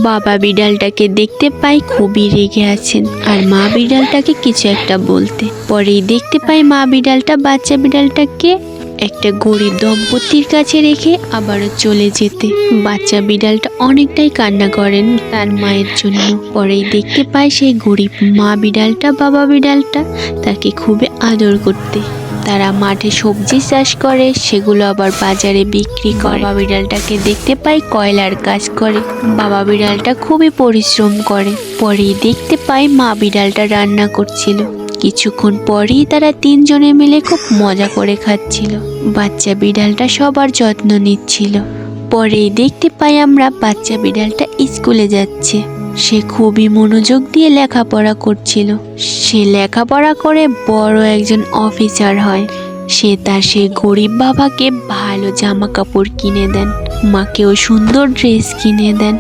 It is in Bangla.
বাবা বিড়ালটাকে দেখতে পাই খুবই রেগে আছেন আর মা বিড়ালটাকে কিছু একটা বলতে। পরেই দেখতে পাই মা বিড়ালটা বাচ্চা বিড়ালটাকে একটা গরিব দম্পতির কাছে রেখে আবারও চলে যেতে। বাচ্চা বিড়ালটা অনেকটাই কান্না করেন তার মায়ের জন্য। পরেই দেখতে পাই সেই গরিব মা বিড়ালটা বাবা বিড়ালটা তাকে খুবই আদর করতে। তারা মাঠে সবজি চাষ করে, সেগুলো আবার বাজারে বিক্রি করে। বাবা বিড়ালটাকে দেখতে পাই কয়লার কাজ করে। বাবা বিড়ালটা খুবই পরিশ্রম করে। পরেই দেখতে পাই মা বিড়ালটা রান্না করছিল। কিছুক্ষণ পরেই তারা তিনজনে মিলে খুব মজা করে খাচ্ছিল। বাচ্চা বিড়ালটা সবার যত্ন নিচ্ছিল। পরেই দেখতে পাই আমরা বাচ্চা বিড়ালটা স্কুলে যাচ্ছে। সে খুবই মনোযোগ দিয়ে লেখাপড়া করছিল। সে লেখাপড়া করে বড় একজন অফিসার হয়। সে তার সেই গরিব বাবাকে ভালো জামা কাপড় কিনে দেন, মাকেও সুন্দর ড্রেস কিনে দেন।